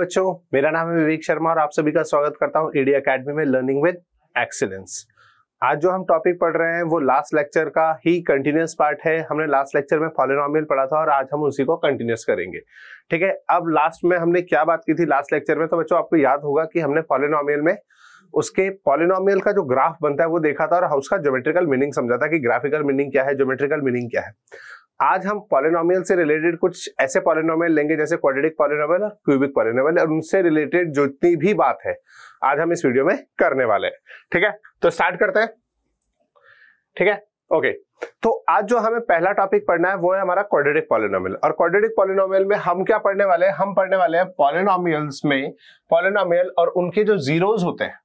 बच्चों, मेरा नाम है विवेक शर्मा और आप सभी का स्वागत करता हूं ईडी एकेडमी में लर्निंग विद एक्सीलेंस। आज जो हम टॉपिक पढ़ रहे हैं वो लास्ट लेक्चर का ही कंटिन्यूअस पार्ट है। हमने लास्ट लेक्चर में पॉलिनोमियल पढ़ा था और आज हम उसी को कंटिन्यूअस करेंगे। ठीक है, अब लास्ट में हमने क्या बात की थी लास्ट लेक्चर में, तो बच्चों आपको याद होगा कि हमने पॉलिनोमियल में उसके पॉलिनोमियल का जो ग्राफ बनता है वो देखा था और उसका ज्योमेट्रिकल मीनिंग समझा था कि ग्राफिकल मीनिंग क्या है, ज्योमेट्रिकल मीनिंग क्या है। आज हम पॉलिनोमियल से रिलेटेड कुछ ऐसे पॉलिनोमियल लेंगे जैसे क्वाड्रेटिक पॉलिनोमियल और क्यूबिक पॉलिनोमियल, और उनसे रिलेटेड जितनी भी बात है आज हम इस वीडियो में करने वाले हैं। ठीक है, तो स्टार्ट करते हैं। ठीक है, ओके। तो आज जो हमें पहला टॉपिक पढ़ना है वो है हमारा क्वाड्रेटिक पॉलिनोमियल, और क्वाड्रेटिक पॉलिनोमियल में हम क्या पढ़ने वाले हैं, हम पढ़ने वाले हैं पॉलिनोमियल्स में पॉलिनोमियल और उनके जो जीरोस होते हैं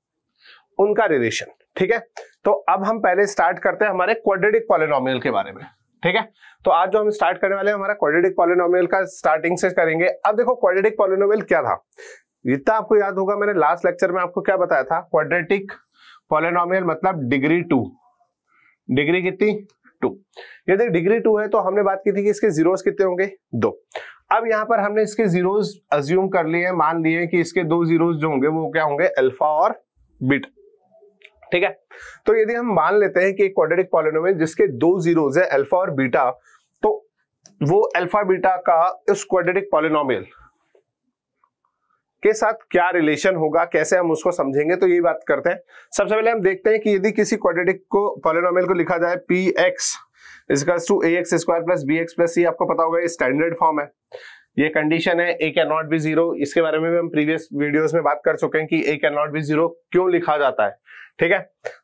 उनका रिलेशन। ठीक है, तो अब हम पहले स्टार्ट करते हैं हमारे क्वाड्रेटिक पॉलिनोमियल के बारे में। ठीक है, तो आज जो हम स्टार्ट करने वाले हैं हमारा क्वाड्रेटिक पॉलिनोमियल का स्टार्टिंग से करेंगे। अब देखो क्वाड्रेटिक पॉलिनोमियल क्या था, जितना आपको याद होगा मैंने लास्ट लेक्चर में आपको क्या बताया था। क्वाड्रेटिक पॉलिनोमियल मतलब डिग्री 2, डिग्री कितनी 2। यदि डिग्री 2 है तो हमने बात की थी कि इसके जीरोस कितने होंगे 2। अब यहां पर हमने इसके जीरोस अज्यूम कर लिए, मान लिए कि इसके 2 जीरोस जो होंगे वो क्या होंगे, अल्फा और बीटा। ठीक है, तो यदि हम मान लेते हैं कि एक क्वाड्रेटिक पॉलिनोमियल जिसके 2 जीरोस है अल्फा और बीटा, तो वो अल्फा बीटा का इस क्वाड्रेटिक पॉलिनोमियल के साथ क्या रिलेशन होगा, कैसे हम उसको समझेंगे, तो यही बात करते हैं। सबसे पहले हम देखते हैं कि यदि किसी क्वाड्रेटिक को पॉलिनोमियल को लिखा जाए px = ax² + bx + c, आपको पता होगा ये स्टैंडर्ड फॉर्म है, ये कंडीशन है a कैन नॉट बी 0। इसके बारे में भी हम प्रीवियस वीडियोस में बात कर चुके हैं कि a कैन नॉट बी 0 क्यों लिखा जाता है। ठीक है,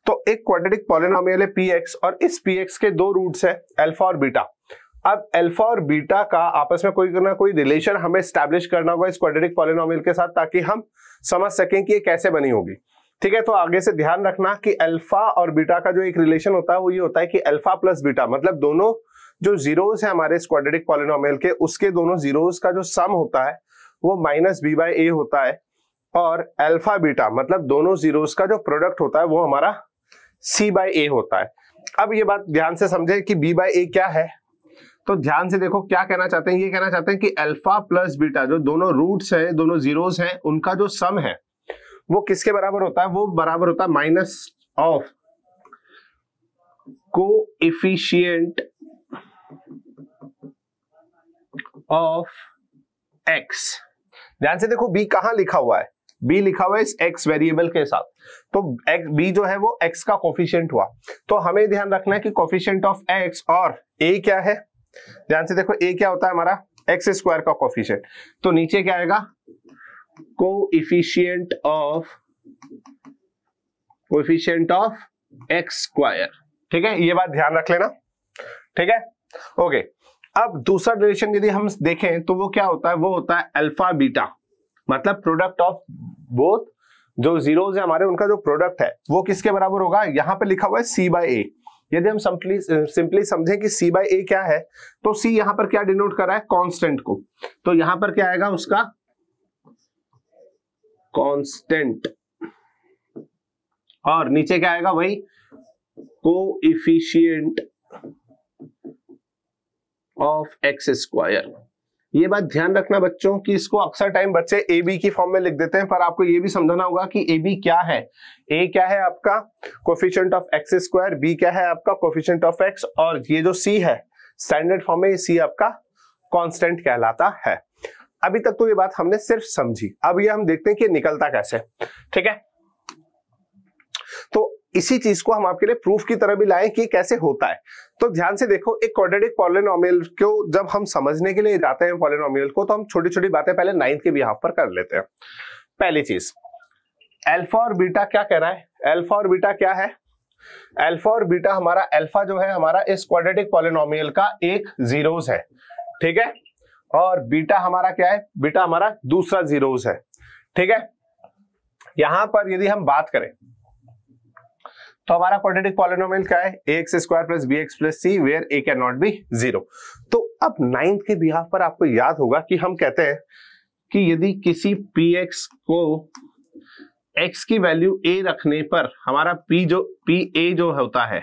तो एक क्वाड्रेटिक पॉलिनोमियल है px और इस px के 2 रूट्स है अल्फा और बीटा। अब अल्फा और बीटा का आपस में कोई ना कोई रिलेशन हमें एस्टैब्लिश करना होगा इस क्वाड्रेटिक पॉलिनोमियल के साथ, ताकि हम समझ सकें कि ये कैसे बनी होगी। ठीक है, तो आगे से ध्यान रखना कि अल्फा और बीटा का जो एक रिलेशन होता है वो ये होता है कि अल्फा प्लस बीटा, मतलब दोनों जो जीरोस है हमारे इस क्वाड्रेटिक पॉलिनोमियल के, उसके दोनों जीरोस का जो सम होता है वो -b/a होता है, और अल्फा बीटा मतलब दोनों जीरोस का जो प्रोडक्ट होता है वो हमारा c/a होता है। अब ये बात ध्यान से समझे कि b/a क्या है, तो ध्यान से देखो क्या कहना चाहते हैं। ये कहना चाहते हैं कि अल्फा प्लस बीटा जो दोनों रूट्स है, दोनों जीरोस हैं, उनका जो सम है वो किसके बराबर होता है, वो बराबर होता है minus of coefficient of x। ध्यान से देखो b कहां लिखा हुआ है, b लिखा हुआ है इस x वेरिएबल के साथ, तो b जो है वो x का कोफिशिएंट हुआ। तो हमें ध्यान रखना है कि कोफिशिएंट ऑफ x और a क्या है। ध्यान से देखो a क्या होता है हमारा x² का कोफिशिएंट, तो नीचे क्या आएगा कोएफिशिएंट ऑफ x²। ठीक है, ये बात ध्यान रख लेना। ठीक है, ओके। अब दूसरा रिलेशन यदि हम देखें तो वो क्या होता है, वो होता है अल्फा बीटा, मतलब प्रोडक्ट ऑफ बोथ जो जीरोस है हमारे, उनका जो प्रोडक्ट है वो किसके बराबर होगा, यहां पे लिखा हुआ है c/a। यदि हम सिंपली समझें कि c/a क्या है, तो c यहां पर क्या डिनोट कर रहा है, कांस्टेंट को, तो यहां पर क्या आएगा उसका कांस्टेंट, और नीचे क्या आएगा वही कोएफिशिएंट ऑफ x²। ये बात ध्यान रखना बच्चों कि इसको अक्सर टाइम बच्चे ए बी की फॉर्म में लिख देते हैं, पर आपको ये भी समझना होगा कि ए बी क्या है। ए क्या है आपका कोफिशिएंट ऑफ x², बी क्या है आपका कोफिशिएंट ऑफ x, और ये जो सी है स्टैंडर्ड फॉर्म में, ये सी आपका कांस्टेंट कहलाता है। अभी तक तो ये बात हमने सिर्फ समझी, अब ये हम देखते हैं कि निकलता कैसे। ठीक है, तो इसी चीज को हम आपके लिए प्रूफ की तरह भी लाएं कि कैसे होता है। तो ध्यान से देखो, एक क्वाड्रेटिक पॉलिनोमियल को जब हम समझने के लिए जाते हैं पॉलिनोमियल को, तो हम छोटी छोटी बातें पहले 9th के बिहाफ पर कर लेते हैं। पहली चीज, अल्फा और बीटा क्या कह रहा है, अल्फा और बीटा क्या है, अल्फा और बीटा हमारा, अल्फा जो है हमारा इस क्वाड्रेटिक पॉलिनोमियल का एक जीरोस है। ठीक है, और बीटा हमारा क्या है, बीटा हमारा दूसरा जीरोस है। ठीक है, यहां पर यदि हम बात करें तो हमारा क्वाड्रेटिक पॉलिनोमियल क्या है, ax² + bx + c where a can not be 0। तो अब 9th के बिहाफ पर आपको याद होगा कि हम कहते हैं कि यदि किसी px को x की वैल्यू a रखने पर हमारा pa जो होता है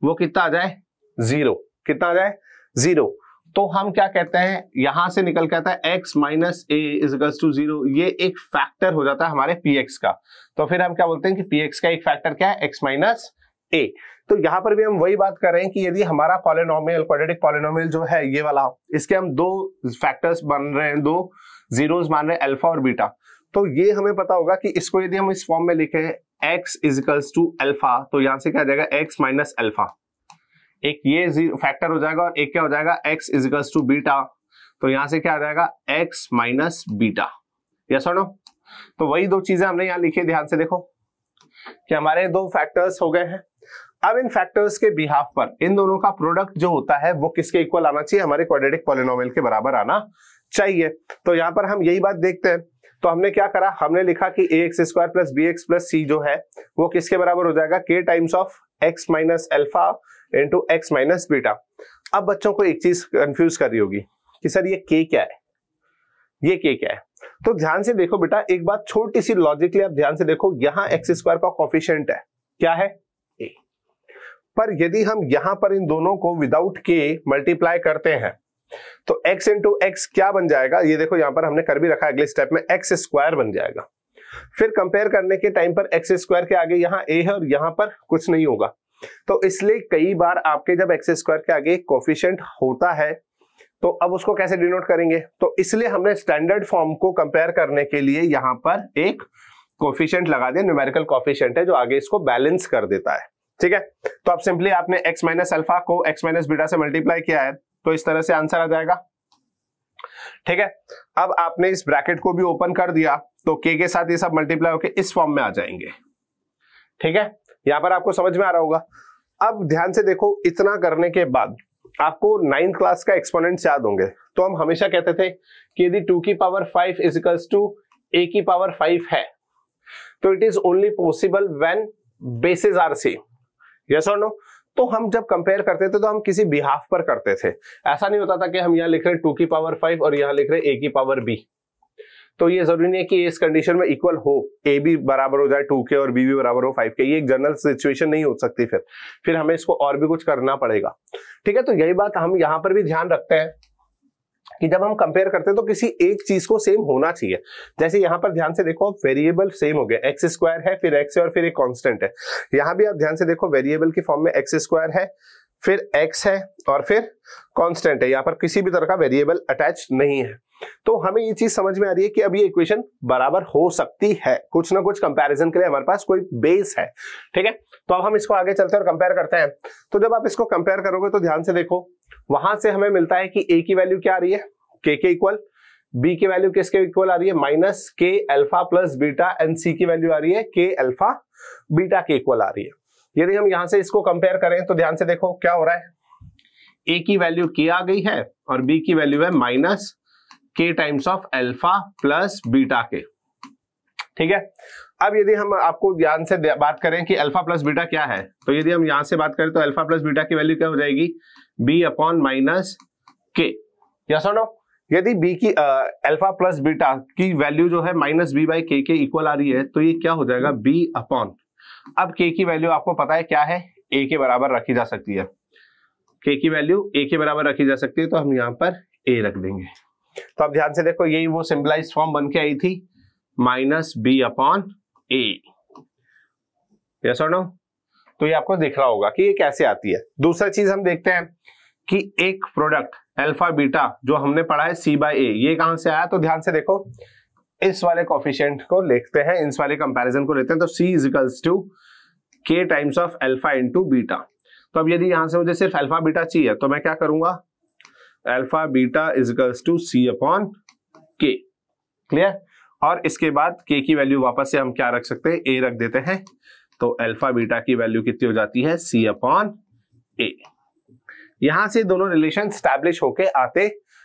वो कितना आ जाए 0, कितना आ जाए 0। तो हम क्या कहते हैं, यहां से निकल के आता है x minus a equals to 0, ये एक फैक्टर हो जाता है हमारे px का। तो फिर हम क्या बोलते हैं कि px का एक फैक्टर क्या है, x माइनस ए। तो यहां पर भी हम वही बात कर रहे हैं कि यदि हमारा पॉलिनोमियल, क्वाड्रेटिक पॉलिनोमियल जो है ये वाला, इसके हम दो फैक्टर्स बन रहे हैं, दो जीरोस मान रहे हैं, अल्फा और बीटा। तो ये हमें पता होगा कि इसको यदि हम इस फॉर्म में लिखे x इजिकल्स टू अल्फा, तो यहां से क्या आ जाएगा x माइनस अल्फा, एक ये फैक्टर हो जाएगा और एक क्या हो जाएगा x इजिकल्स टू बीटा, तो यहां से क्या आ जाएगा x माइनस बीटा। यस और नो? तो वही दो चीजें हमने यहां लिखी, ध्यान से देखो कि हमारे दो फैक्टर्स हो गए हैं। अब इन फैक्टर्स के बिहाफ पर इन दोनों का प्रोडक्ट जो होता है वो किसके इक्वल आना चाहिए, हमारे क्वाड्रेटिक पॉलिनोमियल के बराबर आना चाहिए। तो यहां पर हम यही बात देखते हैं। तो हमने क्या करा, हमने लिखा कि ax square plus bx plus c जो है वो किसके बराबर हो जाएगा, k times of x minus alpha into x minus beta. अब बच्चों को एक चीज कंफ्यूज कर रही होगी कि सर ये k क्या है, ये k क्या है। तो ध्यान से देखो बेटा, एक बात छोटी सी लॉजिकली आप ध्यान से देखो, यहां x स्क्वायर का कोफिशिएंट है, क्या है a, पर यदि हम यहां पर इन दोनों को विदाउट k मल्टीप्लाई करते हैं तो x इंटू एक्स क्या बन जाएगा, ये देखो यहां पर हमने कर भी रखा है, अगले स्टेप में x स्क्वायर बन जाएगा। फिर कंपेयर करने के टाइम पर x स्क्वायर के आगे यहाँ a है और यहां पर कुछ नहीं होगा, तो इसलिए कई बार आपके जब x स्क्वायर के आगे कोफिशिएंट होता है तो अब उसको कैसे डिनोट करेंगे, तो इसलिए हमने स्टैंडर्ड फॉर्म को कंपेयर करने के लिए यहां पर एक कोफिशिएंट लगा दिया, न्यूमेरिकल कोफिशिएंट है जो आगे इसको बैलेंस कर देता है। ठीक है, तो अब सिंपली आपने x माइनस अल्फा को x माइनस बीटा से मल्टीप्लाई किया है, तो इस तरह से आंसर आ जाएगा। ठीक है, अब आपने इस ब्रैकेट को भी ओपन कर दिया तो k के साथ ये सब मल्टीप्लाई होके इस फॉर्म में आ जाएंगे। ठीक है, यहां पर आपको समझ में आ रहा होगा। अब ध्यान से देखो, इतना करने के बाद आपको 9th क्लास का एक्सपोनेंट्स याद होंगे। तो हम हमेशा कहते थे कि यदि 2 की पावर 5 इजिकल्स टू a की पावर 5 है तो it is only possible when bases are same. Yes और नो? तो हम जब कंपेयर करते थे तो हम किसी बिहाफ पर करते थे, ऐसा नहीं होता था कि हम यहाँ लिख रहे 2 की पावर 5 और यहाँ लिख रहे a की पावर b। तो ये जरूरी नहीं है कि इस कंडीशन में इक्वल हो, a भी बराबर हो जाए 2 के और b भी बराबर हो 5 के, ये एक जनरल सिचुएशन नहीं हो सकती, फिर हमें इसको और भी कुछ करना पड़ेगा। ठीक है, तो यही बात हम यहाँ पर भी ध्यान रखते हैं कि जब हम कंपेयर करते हैं तो किसी एक चीज को सेम होना चाहिए। जैसे यहाँ पर ध्यान से देखो, वेरिएबल सेम हो गया, एक्स स्क्वायर है, फिर एक्स है और फिर एक कांस्टेंट है। यहाँ भी आप ध्यान से देखो, वेरिएबल की फॉर्म में एक्स स्क्वायर है, फिर एक्स है और फिर कांस्टेंट है, यहाँ पर किसी भी तरह का वेरिएबल अटैच नहीं है। तो हमें ये चीज समझ में आ रही है कि अब ये इक्वेशन बराबर हो सकती है, कुछ ना कुछ कंपैरिजन के लिए हमारे पास कोई बेस है। ठीक है, तो अब हम इसको आगे चलते हैं और कंपेयर करते हैं। तो जब आप इसको कंपेयर करोगे तो ध्यान से देखो, वहां से हमें मिलता है कि a की वैल्यू क्या आ रही है, k के इक्वल, b की वैल्यू किसके इक्वल आ रही है, minus k alpha plus beta, and c की वैल्यू आ रही है k अल्फा बीटा के इक्वल आ रही है। यदि हम यहां से इसको कंपेयर करें तो ध्यान से देखो क्या हो रहा है, a की वैल्यू k आ गई है और b की वैल्यू है minus k times of alpha plus beta के। ठीक है, अब यदि हम आपको ध्यान से बात करें कि अल्फा प्लस बीटा क्या है, तो यदि हम यहां से बात करें तो अल्फा प्लस बीटा की वैल्यू क्या हो जाएगी, b upon minus k। Yes और नो? यदि b की अल्फा प्लस बीटा की वैल्यू जो है माइनस b बाई k के इक्वल आ रही है तो ये क्या हो जाएगा, b अपॉन, अब k की वैल्यू आपको पता है क्या है, a के बराबर रखी जा सकती है, k की वैल्यू a के बराबर रखी जा सकती है, तो हम यहाँ पर a रख देंगे। तो अब ध्यान से देखो, यही वो सिंपलाइज्ड फॉर्म बन के आई थी, minus b upon a। Yes और नो? तो ये आपको दिख रहा होगा कि ये कैसे आती है। दूसरा चीज हम देखते हैं कि एक प्रोडक्ट अल्फा बीटा जो हमने पढ़ा है c बाय a, ये कहां से आया, तो ध्यान से देखो, इस वाले कोफिशिएंट को लिखते हैं, इस वाले कंपैरिजन को लेते हैं, तो c is equals to k times of alpha into beta. तो अब यदि यहां से मुझे सिर्फ अल्फा बीटा चाहिए तो मैं क्या करूंगा, alpha beta is equals to c upon k। Clear? और इसके बाद k की वैल्यू वापस से हम क्या रख सकते हैं, a रख देते हैं, तो अल्फा बीटा की वैल्यू कितनी हो जाती है, c अपॉन a। यहां से दोनों रिलेशन स्टैब्लिश होके आते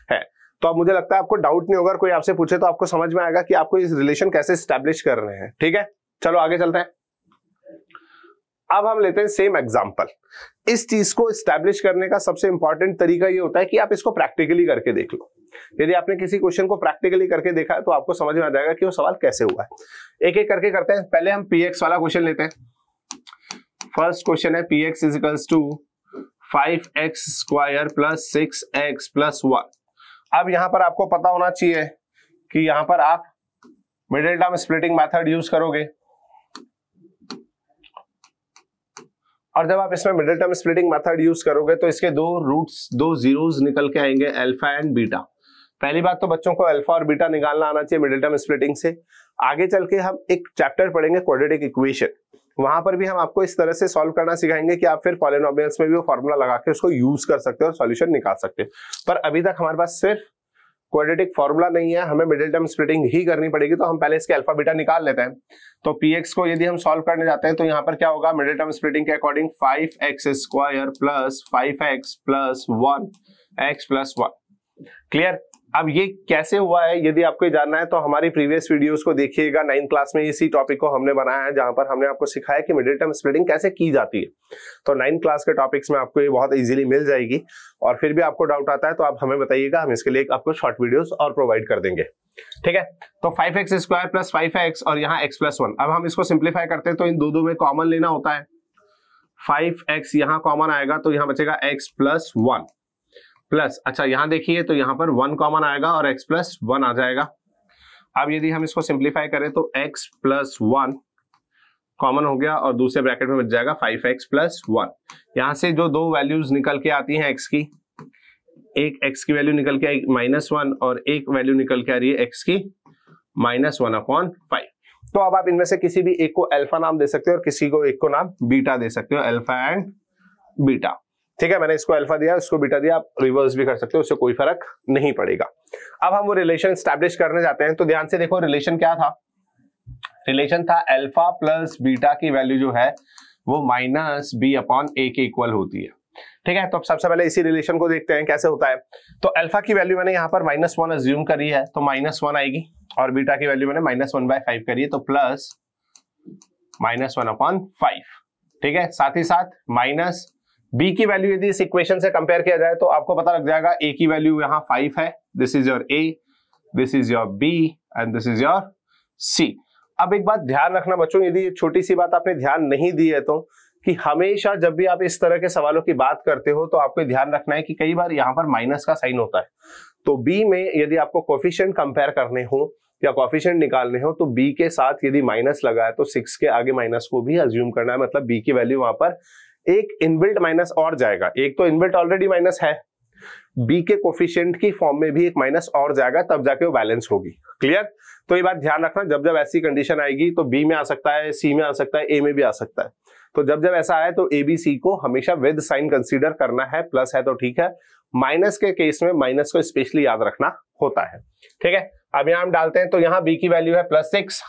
हैं। तो अब मुझे लगता है आपको डाउट नहीं होगा, कोई आपसे पूछे तो आपको समझ में आएगा कि आपको इस रिलेशन कैसे स्टैब्लिश कर रहे हैं। ठीक है, चलो आगे चलते हैं। अब हम लेते हैं सेम एग्जांपल। इस चीज को स्टैब्लिश करने का सबसे इंपॉर्टेंट तरीका ये होता है कि आप इसको प्रैक्टिकली करके देख लो। यदि आपने किसी क्वेश्चन को प्रैक्टिकली करके देखा है तो आपको समझ में आ जाएगा कि वो सवाल कैसे हुआ है। एक एक करके करते हैं। पहले हम px वाला क्वेश्चन लेते हैं। फर्स्ट क्वेश्चन है px is equals to 5x² plus 6x plus 1। अब यहां पर आपको पता होना चाहिए कि यहां पर आप middle term splitting method use करोगे, और जब आप इसमें middle term splitting method use करोगे तो इसके दो रूट्स, दो जीरोस निकल के आएंगे, अल्फा एंड बीटा। पहली बात तो बच्चों को अल्फा और बीटा निकालना आना चाहिए मिडिल टर्म स्प्लिटिंग से। आगे चल के हम एक चैप्टर पढ़ेंगे क्वाड्रेटिक इक्वेशन, वहां पर भी हम आपको इस तरह से सॉल्व करना सिखाएंगे कि आप फिर पॉलिनोमियल्स में भी वो फॉर्मूला लगा के उसको यूज कर सकते हो और सॉल्यूशन निकाल सकते हो। पर अभी तक हमारे पास सिर्फ क्वाड्रेटिक फॉर्मूला नहीं है, हमें मिडिल टर्म स्प्लिटिंग ही करनी पड़ेगी। तो हम पहले इसके अल्फा बीटा निकाल लेते हैं। तो px को यदि हम सॉल्व करने जाते हैं तो यहाँ पर क्या होगा, मिडिल टर्म स्प्लिटिंग के according 5x² plus 5x plus 1x plus 1। Clear? अब ये कैसे हुआ है यदि आपको ये जानना है तो हमारी प्रीवियस वीडियोस को देखिएगा। 9th क्लास में इसी टॉपिक को हमने बनाया है, जहां पर हमने आपको सिखाया कि मिडिल टर्म स्प्लिटिंग कैसे की जाती है। तो 9th क्लास के टॉपिक्स में आपको ये बहुत इजीली मिल जाएगी। और फिर भी आपको डाउट आता है तो आप हमें बताइएगा, हम इसके लिए आपको शॉर्ट वीडियोस और प्रोवाइड कर देंगे। ठीक है, तो 5x² प्लस 5x और यहाँ x प्लस 1। अब हम इसको सिंप्लीफाई करते हैं तो इन दो में कॉमन लेना होता है। 5x यहाँ कॉमन आएगा तो यहाँ बचेगा x प्लस 1 प्लस, अच्छा यहां देखिए तो यहां पर 1 कॉमन आएगा और x प्लस 1 आ जाएगा। अब यदि हम इसको सिंप्लीफाई करें तो x प्लस 1 कॉमन हो गया और दूसरे ब्रैकेट में बच जाएगा 5x प्लस 1। यहां से जो दो वैल्यूज निकल के आती हैं x की, एक x की वैल्यू निकल के आई -1 और एक वैल्यू निकल के आ रही है x की -1/5। तो अब आप इनमें से किसी भी एक को अल्फा नाम दे सकते हो और किसी को एक को नाम बीटा दे सकते हो, अल्फा एंड बीटा। ठीक है, मैंने इसको अल्फा दिया, इसको बीटा दिया, आप रिवर्स भी कर सकते हो, उससे कोई फर्क नहीं पड़ेगा। अब हम वो रिलेशन स्टैब्लिश करने जाते हैं। तो ध्यान से देखो, रिलेशन क्या था? रिलेशन था अल्फा प्लस बीटा की वैल्यू जो है वो -b/a के इक्वल होती है। ठीक है, तो अब सबसे पहले इसी रिलेशन को देखते हैं कैसे होता है। तो अल्फा की वैल्यू मैंने यहाँ पर -1 अज्यूम करी है तो -1 आएगी, और बीटा की वैल्यू मैंने -1/5 करी है तो प्लस -1/5। ठीक है, साथ ही साथ माइनस b की वैल्यू यदि इस इक्वेशन से कंपेयर किया जाए तो आपको पता लग जाएगा a की वैल्यू यहाँ 5 है, this is your a, this is your b and this is your c। अब एक बात ध्यान रखना बच्चों, यदि ये छोटी सी बात आपने ध्यान नहीं दी है तो, कि हमेशा जब भी आप इस तरह के सवालों की बात करते हो तो आपको ध्यान रखना है कि कई बार यहाँ पर माइनस का साइन होता है। तो b में यदि आपको कोफिशिएंट कंपेयर करने हो या कोफिशिएंट निकालने हो तो b के साथ यदि माइनस लगा है तो 6 के आगे माइनस को भी अज्यूम करना है, मतलब b की वैल्यू वहां पर एक इनबिल्ट माइनस और जाएगा। एक तो इनबिल्ट ऑलरेडी माइनस है, b के कोफिशिएंट की फॉर्म में भी एक माइनस और जाएगा, तब जाके वो बैलेंस होगी। क्लियर? तो ये बात ध्यान रखना, जब जब ऐसी कंडीशन आएगी तो b में आ सकता है, c में आ सकता है, a में भी आ सकता है। तो जब जब ऐसा आए तो a b c को हमेशा विद साइन कंसीडर करना है, प्लस है तो ठीक है, माइनस के केस में माइनस को स्पेशली याद रखना होता है। ठीक है, अब यहां हम डालते हैं तो यहाँ b की वैल्यू है +6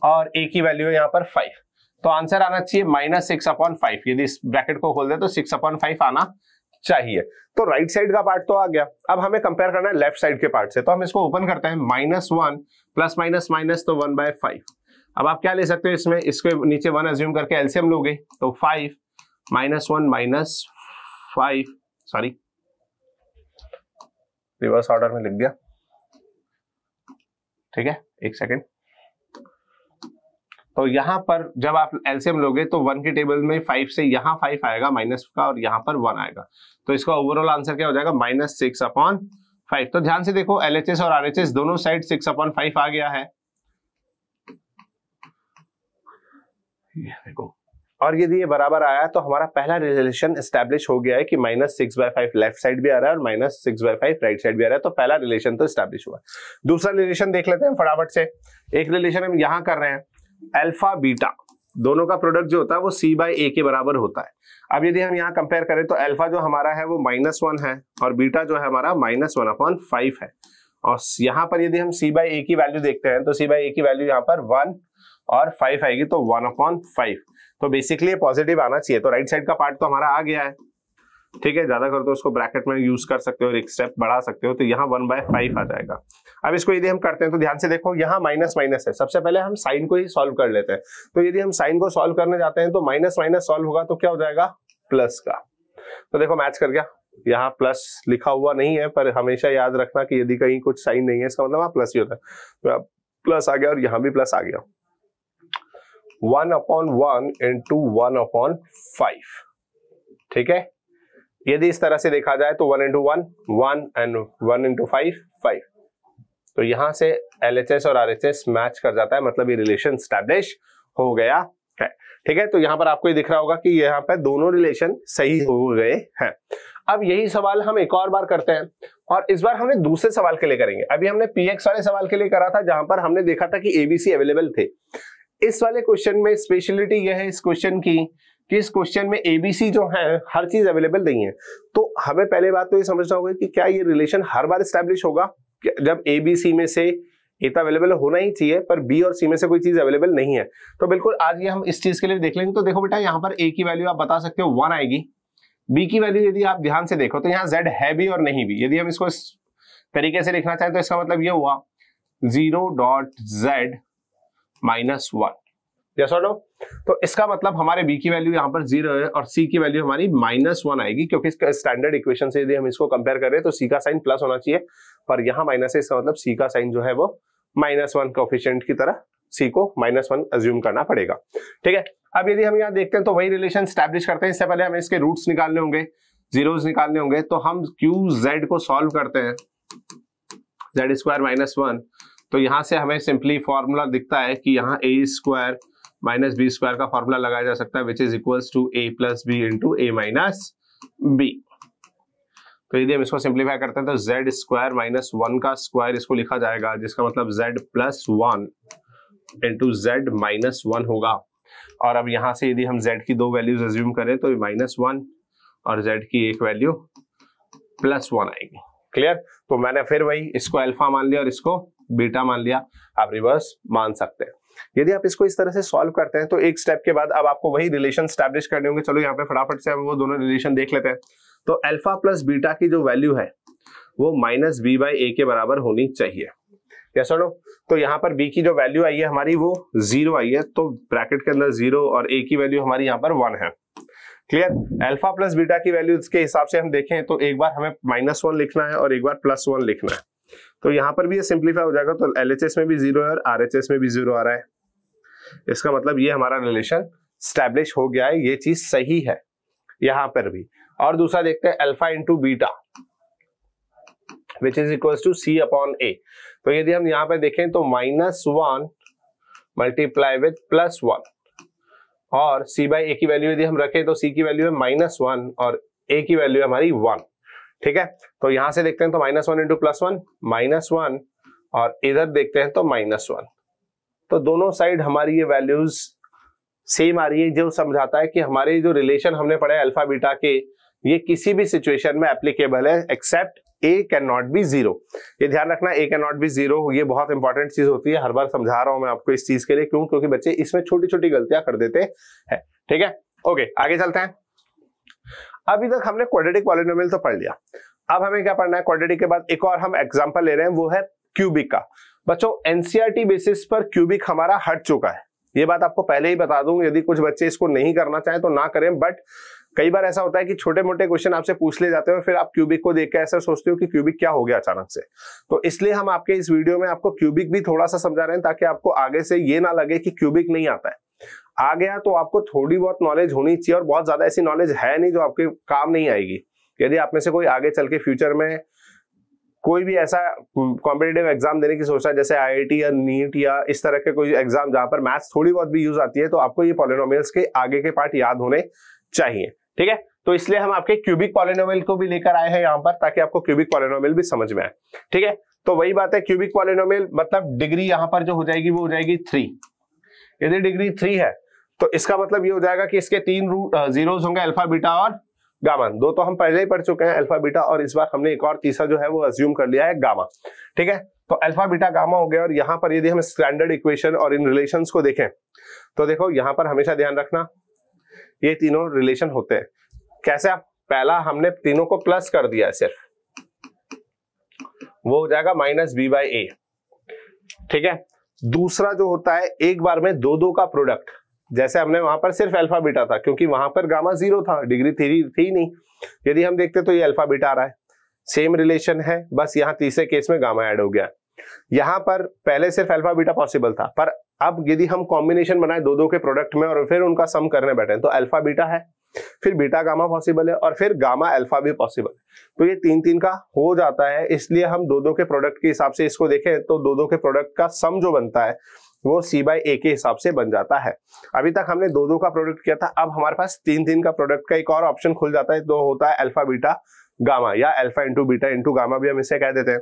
और a की वैल्यू है यहाँ पर 5। तो आंसर आना चाहिए -6/5। यदि इस ब्रैकेट को खोल दे तो 6/5 आना चाहिए। तो राइट साइड का पार्ट तो आ गया, अब हमें कंपेयर करना है लेफ्ट साइड के पार्ट से। तो हम इसको ओपन करते हैं, -1 प्लस माइनस माइनस तो 1/5। अब आप क्या ले सकते हो इसमें, इसके नीचे 1 अज्यूम करके एलसीएम लोगे तो 5 -1 -5, सॉरी रिवर्स ऑर्डर में लिख दिया। ठीक है, एक सेकेंड। तो यहां पर जब आप एलसीएम लोगे तो 1 की टेबल में 5 से यहाँ 5 आएगा माइनस का और यहाँ पर 1 आएगा, तो इसका ओवरऑल आंसर क्या हो जाएगा -6/5। तो ध्यान से देखो, एलएचएस और आरएचएस दोनों साइड 6/5 आ गया है। देखो, और यदि ये बराबर आया तो हमारा पहला रिलेशन एस्टैब्लिश हो गया है कि -6/5 लेफ्ट साइड भी आ रहा है और -6/5 राइट साइड भी आ रहा है। तो पहला रिलेशन तो एस्टैब्लिश हुआ। दूसरा रिलेशन देख लेते हैं फटाफट से। एक रिलेशन हम यहां कर रहे हैं, अल्फा बीटा दोनों का प्रोडक्ट जो होता है वो c/a के बराबर होता है। अब यदि हम यहाँ कंपेयर करें तो अल्फा जो हमारा है वो -1 है और बीटा जो है हमारा -1/5 है। और यहाँ पर यदि हम c/a की वैल्यू देखते हैं तो c/a की वैल्यू यहाँ पर 1 और 5 आएगी, तो 1/5। तो बेसिकली पॉजिटिव आना चाहिए। तो राइट साइड का पार्ट तो हमारा आ गया है। ठीक है, ज्यादा कर तो उसको ब्रैकेट में यूज कर सकते हो और एक स्टेप बढ़ा सकते हो, तो यहाँ 1/5 आ जाएगा। अब इसको यदि हम करते हैं तो ध्यान से देखो, यहाँ माइनस माइनस है। सबसे पहले हम साइन को ही सॉल्व कर लेते हैं। तो यदि हम साइन को सॉल्व करने जाते हैं तो माइनस माइनस सॉल्व होगा तो क्या हो जाएगा, प्लस का। तो देखो मैच कर गया, यहाँ प्लस लिखा हुआ नहीं है पर हमेशा याद रखना कि यदि कहीं कुछ साइन नहीं है इसका मतलब वहां प्लस ही होता है। तो प्लस आ गया और यहाँ भी प्लस आ गया। 1/1 into 1/5। ठीक है, यदि इस तरह से देखा जाए तो 1 into 1 1 एंड 1 into 5 5। तो यहां से LHS और RHS मैच कर जाता है, मतलब ये रिलेशन स्टैब्लिश हो गया है। ठीक है, तो यहाँ पर आपको ये दिख रहा होगा कि यहाँ पर दोनों रिलेशन सही हो गए हैं। अब यही सवाल हम एक और बार करते हैं, और इस बार हमने दूसरे सवाल के लिए करेंगे। अभी हमने PX वाले सवाल के लिए करा था, जहां पर हमने देखा था कि ABC अवेलेबल थे। इस वाले क्वेश्चन में स्पेशलिटी यह है इस क्वेश्चन की कि इस क्वेश्चन में ABC जो है हर चीज अवेलेबल नहीं है। तो हमें पहले बात तो ये समझना होगा कि क्या ये रिलेशन हर बार स्टैब्लिश होगा, जब ABC में से ए तो अवेलेबल होना ही चाहिए पर B और C में से कोई चीज अवेलेबल नहीं है। तो बिल्कुल आज ये हम इस चीज के लिए देख लेंगे। तो देखो बेटा, यहाँ पर A की वैल्यू आप बता सकते हो 1 आएगी, B की वैल्यू यदि आप ध्यान से देखो तो यहाँ Z है भी और नहीं भी। यदि हम इसको इस तरीके से लिखना चाहें तो इसका मतलब ये हुआ 0.Z -1। यस और नो? तो इसका मतलब हमारे B की वैल्यू यहाँ पर 0 है और C की वैल्यू हमारी -1 आएगी, क्योंकि इसका स्टैंडर्ड इक्वेशन से यदि हम इसको कंपेयर कर रहे हैं तो C का साइन प्लस होना चाहिए, पर यहाँ माइनस है, इसका मतलब C का साइन जो है वो -1 कोएफिशिएंट की तरह C को -1 अज्यूम करना पड़ेगा। ठीक है, अब यदि हम यहाँ देखते हैं तो वही रिलेशन स्टैब्लिश करते हैं। इससे पहले हमें इसके रूट्स निकालने होंगे, जीरोस निकालने होंगे। तो हम QZ को सॉल्व करते हैं, Z² -1। तो यहाँ से हमें सिंपली फॉर्मूला दिखता है कि यहाँ A² -B² का फॉर्मूला लगाया जा सकता है, which is equals to A + B × A - B। तो यदि हम इसको सिंप्लीफाई करते हैं तो Z² -1 का स्क्वायर इसको लिखा जाएगा, जिसका मतलब Z +1 × Z -1 होगा। और अब यहाँ से यदि हम Z की दो वैल्यूज अज्यूम करें तो -1 और Z की एक वैल्यू +1 आएगी। क्लियर? तो मैंने फिर वही इसको अल्फा मान लिया और इसको बीटा मान लिया, आप रिवर्स मान सकते हैं। यदि आप इसको इस तरह से सॉल्व करते हैं तो एक स्टेप के बाद अब आपको वही रिलेशन स्टैब्लिश करने होंगे। चलो यहाँ पे फटाफट से हम वो दोनों रिलेशन देख लेते हैं। तो अल्फा प्लस बीटा की जो वैल्यू है वो -B/A के बराबर होनी चाहिए। यस और नो? तो यहाँ पर B की जो वैल्यू आई है हमारी वो 0 आई है, तो ब्रैकेट के अंदर 0 और A की वैल्यू हमारी यहाँ पर 1 है। क्लियर? अल्फा प्लस बीटा की वैल्यू के हिसाब से हम देखें तो एक बार हमें -1 लिखना है और एक बार +1 लिखना है। तो यहाँ पर भी ये सिंप्लीफाई हो जाएगा, तो LHS में भी 0 है और RHS में भी 0 आ रहा है। इसका मतलब ये हमारा रिलेशन स्टैब्लिश हो गया है, ये चीज सही है यहां पर भी। और दूसरा देखते हैं alpha into beta which is equal to C/A। तो यदि हम यहाँ पे देखें तो -1 मल्टीप्लाई विथ +1 और C/A की वैल्यू यदि हम रखें तो C की वैल्यू है -1 और A की वैल्यू है हमारी 1। ठीक है, तो यहां से देखते हैं तो -1 × +1 -1 और इधर देखते हैं तो -1। तो दोनों साइड हमारी ये वैल्यूज सेम आ रही है, जो समझाता है कि हमारे जो रिलेशन हमने पढ़े अल्फा बीटा के, ये किसी भी सिचुएशन में एप्लीकेबल है except A can not be 0। ये ध्यान रखना, A कैन नॉट बी 0 ये बहुत इंपॉर्टेंट चीज होती है। हर बार समझा रहा हूं मैं आपको इस चीज के लिए, क्यों? क्योंकि बच्चे इसमें छोटी छोटी गलतियां कर देते हैं। ठीक है, ओके, आगे चलते हैं। अभी तक हमने क्वाड्रेटिक पॉलिनोमियल तो पढ़ लिया, अब हमें क्या पढ़ना है? क्वाड्रेटिक के बाद एक और हम एग्जांपल ले रहे हैं, वो है क्यूबिक का। बच्चों एनसीईआरटी बेसिस पर क्यूबिक हमारा हट चुका है, ये बात आपको पहले ही बता दूं। यदि कुछ बच्चे इसको नहीं करना चाहें तो ना करें, बट कई बार ऐसा होता है कि छोटे मोटे क्वेश्चन आपसे पूछ ले जाते हैं, फिर आप क्यूबिक को देख के ऐसा सोचते हो कि क्यूबिक क्या हो गया अचानक से। तो इसलिए हम आपके इस वीडियो में आपको क्यूबिक भी थोड़ा सा समझा रहे हैं, ताकि आपको आगे से ये ना लगे कि क्यूबिक नहीं आता है। आ गया तो आपको थोड़ी बहुत नॉलेज होनी चाहिए, और बहुत ज्यादा ऐसी नॉलेज है नहीं जो आपके काम नहीं आएगी। यदि आप में से कोई आगे चल के फ्यूचर में कोई भी ऐसा कॉम्पिटिटिव एग्जाम देने की सोच रहा है, जैसे IIT या नीट या इस तरह के कोई एग्जाम जहां पर मैथ्स थोड़ी बहुत भी यूज आती है, तो आपको ये पॉलिनोमियल्स के आगे के पार्ट याद होने चाहिए। ठीक है, तो इसलिए हम आपके क्यूबिक पॉलिनोमियल को भी लेकर आए हैं यहाँ पर, ताकि आपको क्यूबिक पॉलिनोमियल भी समझ में आए। ठीक है, तो वही बात है, क्यूबिक पॉलिनोमियल मतलब डिग्री यहाँ पर जो हो जाएगी वो हो जाएगी 3। यदि डिग्री 3 है तो इसका मतलब ये हो जाएगा कि इसके 3 रूट जीरोस होंगे, अल्फा बीटा और गामा। दो तो हम पहले ही पढ़ चुके हैं, अल्फा बीटा, और इस बार हमने एक और तीसरा जो है वो अज्यूम कर लिया है, गामा। ठीक है, तो अल्फा बीटा गामा हो गया। और यहाँ पर यदि हम स्टैंडर्ड इक्वेशन और इन रिलेशंस को देखें तो देखो यहाँ पर हमेशा ध्यान रखना ये तीनों रिलेशन होते हैं। कैसे? आप पहला हमने तीनों को प्लस कर दिया है सिर्फ, वो हो जाएगा -B/A। ठीक है, दूसरा जो होता है एक बार में दो का प्रोडक्ट, जैसे हमने वहां पर सिर्फ अल्फा बीटा था, क्योंकि वहां पर गामा 0 था, डिग्री 3 थी नहीं। यदि हम देखते तो ये अल्फा बीटा आ रहा है, सेम रिलेशन है, बस यहाँ तीसरे केस में गामा ऐड हो गया। यहाँ पर पहले सिर्फ अल्फा बीटा पॉसिबल था, पर अब यदि हम कॉम्बिनेशन बनाए दो के प्रोडक्ट में और फिर उनका सम करने बैठे तो अल्फा बीटा है फिर बीटा गामा पॉसिबल है और फिर गामा अल्फा भी पॉसिबल है। तो ये 3-3 का हो जाता है, इसलिए हम दो के प्रोडक्ट के हिसाब से इसको देखें तो दो के प्रोडक्ट का सम जो बनता है वो C/A के हिसाब से बन जाता है। अभी तक हमने दो का प्रोडक्ट किया था, अब हमारे पास 3-3 का प्रोडक्ट का एक और ऑप्शन खुल जाता है, तो होता है अल्फा बीटा गामा या alpha into beta into gamma भी हम इसे कह देते हैं।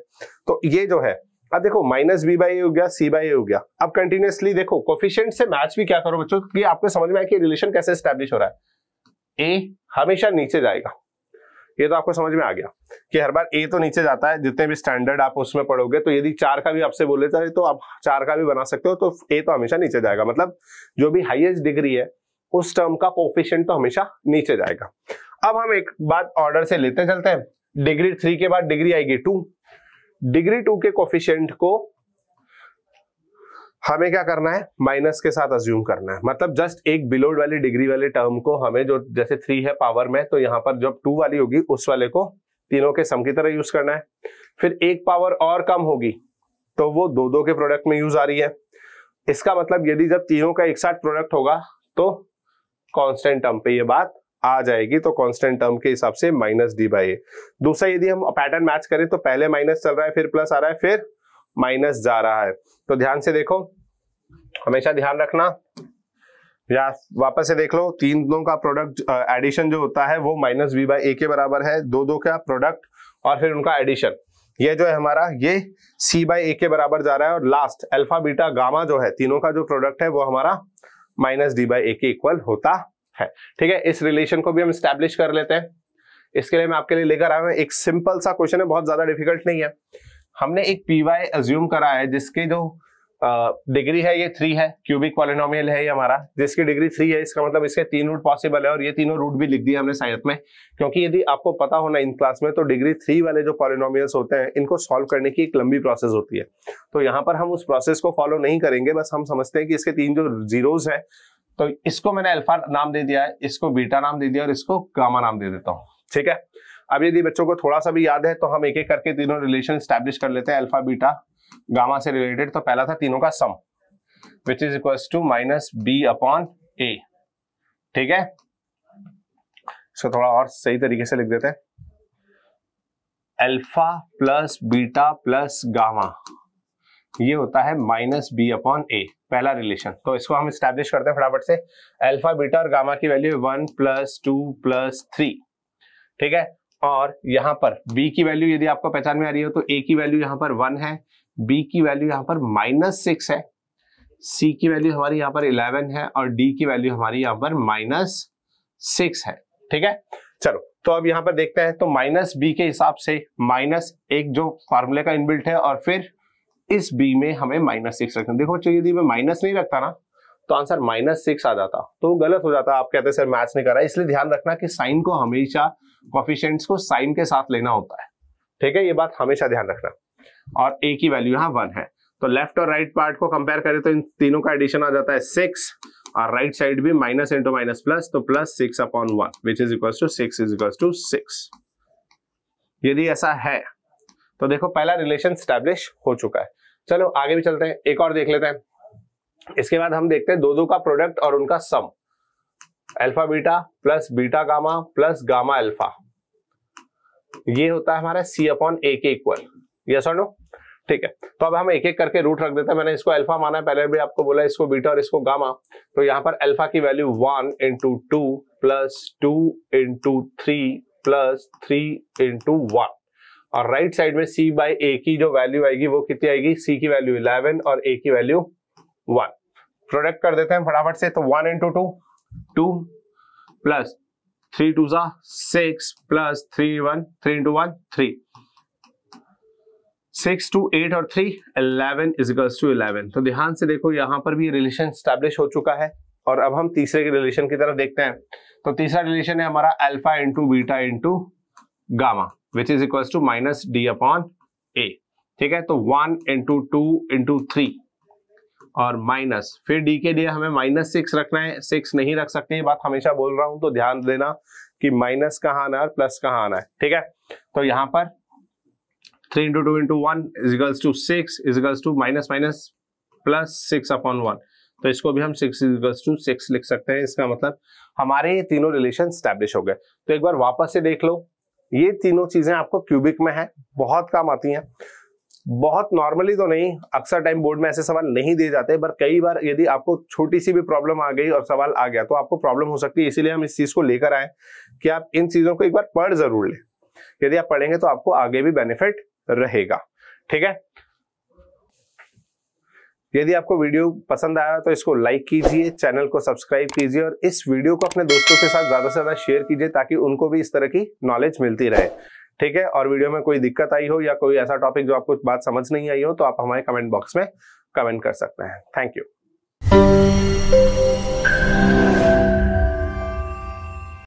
तो ये जो है, अब देखो -B/A हो गया, C/A हो गया। अब कंटिन्यूअसली देखो कोफिशिएंट से मैच भी क्या करो बच्चों, कि आपको समझ में आया कि रिलेशन कैसे एस्टैब्लिश हो रहा है। A हमेशा नीचे जाएगा, ये तो आपको समझ में आ गया कि हर बार A तो नीचे जाता है, जितने भी स्टैंडर्ड आप उसमें पढ़ोगे। तो यदि 4 का भी आपसे बोले तो आप 4 का भी बना सकते हो, तो A तो हमेशा नीचे जाएगा, मतलब जो भी हाईएस्ट डिग्री है उस टर्म का कोफिशिएंट तो हमेशा नीचे जाएगा। अब हम एक बात ऑर्डर से लेते चलते हैं। डिग्री 3 के बाद डिग्री आएगी 2। डिग्री 2 के कोफिशिएंट को हमें क्या करना है, माइनस के साथ अज्यूम करना है। मतलब जस्ट एक बिलो वाली डिग्री वाले टर्म को हमें, जो जैसे 3 है पावर में, तो यहाँ पर जब 2 वाली होगी उस वाले को तीनों के सम की तरह यूज करना है। फिर एक पावर और कम होगी तो वो दो के प्रोडक्ट में यूज आ रही है। इसका मतलब यदि जब तीनों का एक साथ प्रोडक्ट होगा तो कांस्टेंट टर्म पे ये बात आ जाएगी, तो कांस्टेंट टर्म के हिसाब से -D/A। दूसरा, यदि हम पैटर्न मैच करें तो पहले माइनस चल रहा है, फिर प्लस आ रहा है, फिर माइनस जा रहा है। तो ध्यान से देखो, हमेशा ध्यान रखना, या वापस से देख लो, तीनों का प्रोडक्ट एडिशन जो होता है वो -B/A के बराबर है। दो का प्रोडक्ट और फिर उनका एडिशन, ये जो है हमारा, ये C/A के बराबर जा रहा है। और लास्ट अल्फा बीटा गामा जो है, तीनों का जो प्रोडक्ट है वो हमारा -D/A के इक्वल होता है। ठीक है, इस रिलेशन को भी हम स्टैब्लिश कर लेते हैं। इसके लिए मैं आपके लिए लेकर आया हूं एक सिंपल सा क्वेश्चन है, बहुत ज्यादा डिफिकल्ट नहीं है। हमने एक PY अज्यूम करा है जिसके जो डिग्री है ये 3 है, क्यूबिक पॉलिनोमियल है ये हमारा, जिसकी डिग्री 3 है। इसका मतलब इसके 3 रूट पॉसिबल है, और ये तीनों रूट भी लिख दिए हमने साइड में, क्योंकि यदि आपको पता होना इन क्लास में, तो डिग्री 3 वाले जो पॉलिनोमियल्स होते हैं इनको सॉल्व करने की एक लंबी प्रोसेस होती है। तो यहाँ पर हम उस प्रोसेस को फॉलो नहीं करेंगे, बस हम समझते हैं कि इसके 3 जो जीरोज है, तो इसको मैंने अल्फा नाम दे दिया है, इसको बीटा नाम दे दिया और इसको गामा नाम दे देता हूँ। ठीक है, अब यदि बच्चों को थोड़ा सा भी याद है तो हम एक एक करके तीनों रिलेशन स्टैब्लिश कर लेते हैं अल्फा बीटा गामा से रिलेटेड। तो पहला था तीनों का sum, which is equal to -B/A। ठीक है, इसको थोड़ा और सही तरीके से लिख देते हैं, alpha plus beta plus gamma, ये होता है -B/A, पहला रिलेशन। तो इसको हम स्टैब्लिश करते हैं फटाफट से। अल्फा बीटा और गामा की वैल्यू 1 + 2 + 3। ठीक है, और यहाँ पर B की वैल्यू यदि आपको पहचान में आ रही हो तो A की वैल्यू यहाँ पर 1 है, B की वैल्यू यहाँ पर -6 है, C की वैल्यू हमारी यहाँ पर 11 है और D की वैल्यू हमारी यहाँ पर -6 है। ठीक है, चलो तो अब यहाँ पर देखते हैं। तो -B के हिसाब से माइनस एक जो फार्मूले का इनबिल्ट है, और फिर इस B में हमें -6 रखना। देखो यदि मैं माइनस नहीं रखता ना तो आंसर -6 आ जाता, तो गलत हो जाता। आप कहते सर मैच नहीं कर रहा है, इसलिए ध्यान रखना कि साइन को हमेशा, कोफिशिएंट्स को साइन के साथ लेना होता है। ठीक है, ये बात हमेशा ध्यान रखना। और A की वैल्यू यहाँ 1 है, तो लेफ्ट और राइट पार्ट को कंपेयर करें तो इन तीनों का एडिशन आ जाता है 6, और राइट साइड भी माइनस इंटू माइनस प्लस, तो +6/1 which is equal to 6 is equal to 6। यदि ऐसा है तो देखो पहला रिलेशन स्टैब्लिश हो चुका है। चलो आगे भी चलते हैं, एक और देख लेते हैं। इसके बाद हम देखते हैं दो का प्रोडक्ट और उनका sum, alpha beta plus beta gamma plus gamma alpha, ये होता है हमारा C/A के इक्वल। यस और नो? ठीक है, तो अब हम एक एक करके रूट रख देते हैं। मैंने इसको अल्फा माना है, पहले भी आपको बोला इसको बीटा और इसको गामा। तो यहाँ पर अल्फा की वैल्यू 1 × 2 + 2 × 3 + 3 × 1, और राइट साइड में C/A की जो वैल्यू आएगी वो कितनी आएगी, C की वैल्यू 11 और A की वैल्यू 1। प्रोडक्ट कर देते हैं फटाफट से। तो 1 × 2 2 + 3 2 6 + 3 1 3 × 1 3, 6 2 8 और 3 11 इज इक्वल्स टू 11। तो ध्यान से देखो यहाँ पर भी रिलेशन स्टैब्लिश हो चुका है। और अब हम तीसरे के रिलेशन की तरफ देखते हैं। तो तीसरा रिलेशन है हमारा alpha × beta × gamma, which is equals to -D/A। ठीक है, तो 1 × 2 × 3 और माइनस, फिर D के लिए हमें -6 रखना है, 6 नहीं रख सकते, ये बात हमेशा बोल रहा हूं, तो ध्यान देना कि माइनस कहाँ आना है और प्लस कहाँ आना है। ठीक है, तो यहाँ पर 3 × 2 × 1 is equals to 6 is equals to -, +6/1, तो इसको भी हम 6 लिख सकते हैं। इसका मतलब हमारे ये तीनों रिलेशन स्टैब्लिश हो गए। तो एक बार वापस से देख लो, ये तीनों चीजें आपको क्यूबिक में है, बहुत काम आती हैं। बहुत नॉर्मली तो नहीं, अक्सर टाइम बोर्ड में ऐसे सवाल नहीं दिए जाते, पर कई बार यदि आपको छोटी सी भी प्रॉब्लम आ गई और सवाल आ गया तो आपको प्रॉब्लम हो सकती है। इसीलिए हम इस चीज को लेकर आए कि आप इन चीजों को एक बार पढ़ जरूर लें। यदि आप पढ़ेंगे तो आपको आगे भी बेनिफिट रहेगा। ठीक है, यदि आपको वीडियो पसंद आया तो इसको लाइक कीजिए, चैनल को सब्सक्राइब कीजिए और इस वीडियो को अपने दोस्तों के साथ ज्यादा से ज्यादा शेयर कीजिए ताकि उनको भी इस तरह की नॉलेज मिलती रहे। ठीक है, और वीडियो में कोई दिक्कत आई हो या कोई ऐसा टॉपिक जो आपको बात समझ नहीं आई हो तो आप हमारे कमेंट बॉक्स में कमेंट कर सकते हैं। Thank you.